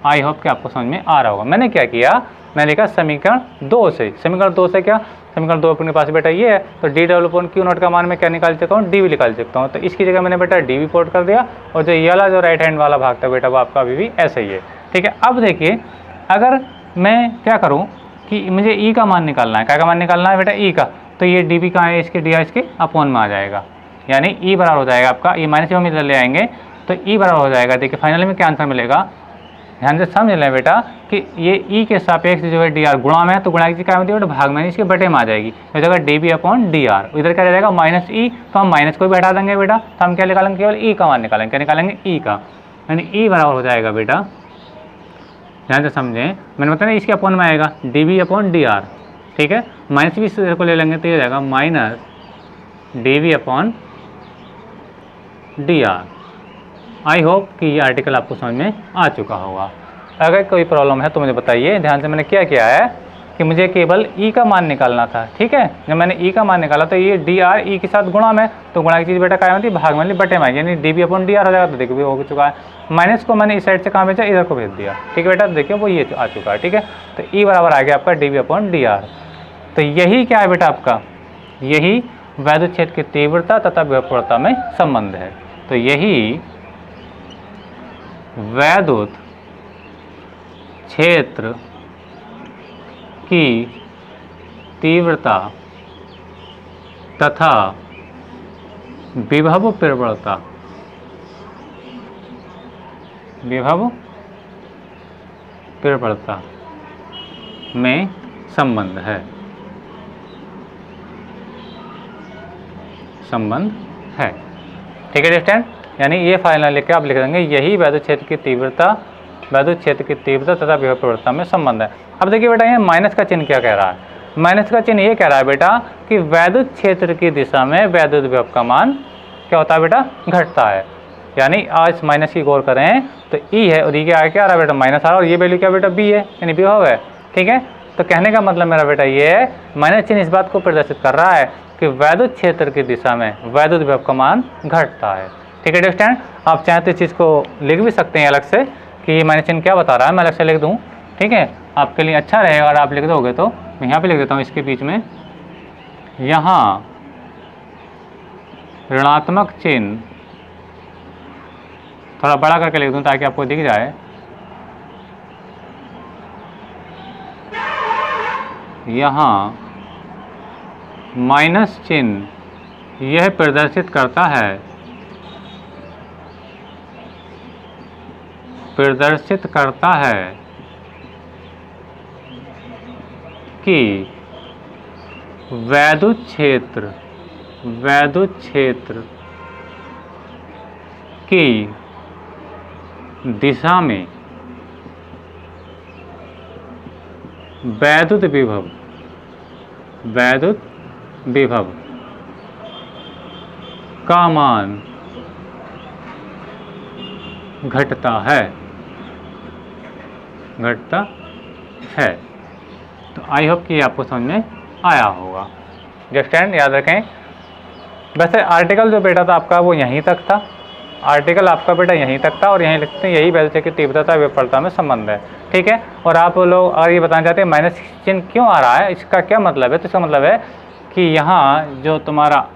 आई होप कि आपको समझ में आ रहा होगा। मैंने क्या किया, मैंने लिखा समीकरण 2 से, समीकरण 2 से क्या, समीकरण 2 अपने पास बेटा ये है, तो dw/q0 का मान मैं क्या निकाल सकता हूँ, dv निकाल सकता हूँ। तो इसकी जगह मैंने बेटा dv पोर्ट कर दिया, और जो ये वाला जो राइट हैंड वाला भाग था बेटा वो आपका अभी भी ऐसा ही है। ठीक है, अब देखिए अगर मैं क्या करूँ कि मुझे ई का मान निकालना है, क्या का मान निकालना है बेटा, ई का, तो ये dv कहाँ है, इसके डी इसके अपॉन में आ जाएगा, यानी ई बराबर हो जाएगा आपका, ये माइनस में ले आएंगे तो ई बराबर हो जाएगा। देखिए फाइनली में क्या आंसर मिलेगा, ध्यान से समझ लें बेटा कि ये ई के सापेक्ष जो है डी आर गुणा में है, तो गुणा की क्या होती है बेटा, भाग में इसके बटे में आ जाएगी, तो जगह dv/dr, इधर क्या जाएगा माइनस ई, तो हम माइनस को भी हटा देंगे बेटा, तो हम क्या निकालेंगे, केवल ई का मान निकालेंगे, क्या निकालेंगे, ई का, यानी ई बराबर हो जाएगा बेटा, ध्यान से समझें, मैंने बताया इसके अपॉन में आएगा dv/dr। ठीक है, माइनस भी इस को ले लेंगे तो ये जाएगा माइनस dv/dr। आई होप कि ये आर्टिकल आपको समझ में आ चुका होगा। अगर कोई प्रॉब्लम है तो मुझे बताइए। ध्यान से मैंने क्या किया है कि मुझे केवल ई का मान निकालना था। ठीक है, जब मैंने ई का मान निकाला तो ये डी आर ई के साथ गुणा में, तो गुणा की चीज़ बेटा क्या होती है, भाग में बटे में, यानी dv/dr हो जाएगा। तो देखिए हो चुका है, माइनस को मैंने इस साइड से कहाँ भेजा, इधर को भेज दिया। ठीक है बेटा, देखिए वो ये आ चुका है। ठीक है, तो ई बराबर आ गया आपका dv/dr। तो यही क्या है बेटा आपका, यही वैद्युत क्षेत्र की तीव्रता तथा विभवप्रवणता में संबंध है। तो यही वैद्युत क्षेत्र की तीव्रता तथा विभव प्रवणता में संबंध है, ठीक है स्टूडेंट, यानी ये फाइनल लिख के आप लिख देंगे, यही वैद्युत क्षेत्र की तीव्रता तथा विभव प्रवणता में संबंध है। अब देखिए बेटा ये माइनस का चिन्ह क्या कह रहा है, माइनस का चिन्ह ये कह रहा है बेटा कि वैद्युत क्षेत्र की दिशा में वैद्युत विभव का मान क्या होता है बेटा, घटता है। यानी आज माइनस की गौर करें तो ई है और ई के आगे क्या आ रहा है बेटा, माइनस आ रहा है, और ये वैल्यू क्या बेटा बी है, यानी विभव है। ठीक है, तो कहने का मतलब मेरा बेटा ये है, माइनस चिन्ह इस बात को प्रदर्शित कर रहा है कि वैद्युत क्षेत्र की दिशा में वैद्युत विभव का मान घटता है। ठीक है स्टूडेंट, आप चाहें तो इस चीज़ को लिख भी सकते हैं अलग से कि ये माइनस चिन्ह क्या बता रहा है, मैं अलग से लिख दूँ। ठीक है, आपके लिए अच्छा रहेगा अगर आप लिख दोगे। तो मैं यहाँ पे लिख देता हूँ इसके बीच में, यहाँ ऋणात्मक चिन्ह थोड़ा बड़ा करके लिख दूँ ताकि आपको दिख जाए। यहाँ माइनस चिन्ह यह प्रदर्शित करता है कि वैद्युत क्षेत्र की दिशा में वैद्युत विभव का मान घटता है। तो आई होप कि आपको समझ में आया होगा। जस्ट एंड याद रखें। वैसे आर्टिकल जो बेटा था आपका वो यहीं तक था, आर्टिकल आपका बेटा यहीं तक था, और यहीं लिखते हैं यही वैद्युत क्षेत्र की तीव्रता विभवप्रवणता में संबंध है। ठीक है, और आप लोग अगर ये बताना चाहते हैं माइनस चिन्ह क्यों आ रहा है, इसका क्या मतलब है, तो इसका मतलब है कि यहाँ जो तुम्हारा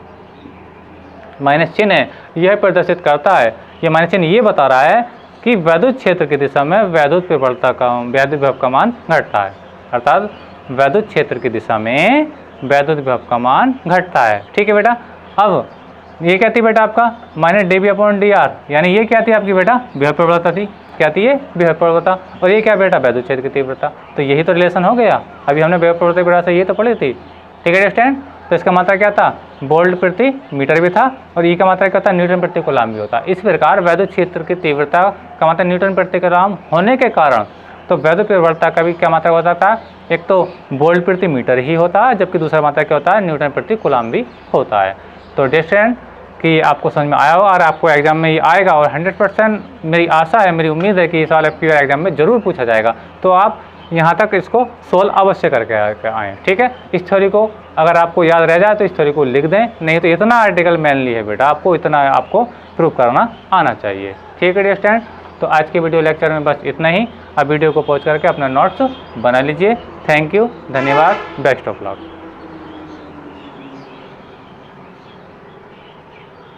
माइनस चिन्ह है यह प्रदर्शित करता है, ये माइनस चिन्ह ये बता रहा है कि वैद्युत क्षेत्र की दिशा में वैद्युत विभव का मान घटता है। अर्थात वैद्युत क्षेत्र की दिशा में वैद्युत विभव का मान घटता है। ठीक है बेटा। अब ये क्या थी बेटा आपका -dV/dr, यानी ये क्या थी आपकी बेटा विभव प्रवणता थी। क्या थी ये विभव प्रवणता, और ये क्या बेटा वैद्युत क्षेत्र की तीव्रता। तो यही तो रिलेशन हो गया। अभी हमने विभव प्रवणता की वजह से ये तो पढ़ी थी। ठीक है स्टैंड। तो इसका मात्रा क्या था वोल्ट प्रति मीटर भी था, और ई का मात्रा क्या था न्यूटन प्रति कूलम भी होता। इस प्रकार वैद्युत क्षेत्र की तीव्रता का मात्रा न्यूटन प्रति कूलम होने के कारण तो वैद्युत प्रवणता का भी क्या मात्रा होता था, एक तो वोल्ट प्रति मीटर ही होता है, जबकि दूसरा मात्रा क्या होता है न्यूटन प्रति कूलम भी होता है। तो स्टूडेंट कि आपको समझ में आया हो और आपको एग्जाम में ये आएगा, और 100% मेरी आशा है, मेरी उम्मीद है कि ये सवाल आपकी एग्जाम में जरूर पूछा जाएगा। तो आप यहाँ तक इसको सोल्व अवश्य करके आएँ। ठीक है। इस थ्योरी को अगर आपको याद रह जाए तो इस थ्योरी को लिख दें, नहीं तो इतना आर्टिकल मेनली है बेटा, आपको इतना आपको प्रूव करना आना चाहिए। ठीक है स्टूडेंट। तो आज के वीडियो लेक्चर में बस इतना ही। अब वीडियो को पॉज करके अपना नोट्स बना लीजिए। थैंक यू, धन्यवाद, बेस्ट ऑफ लक।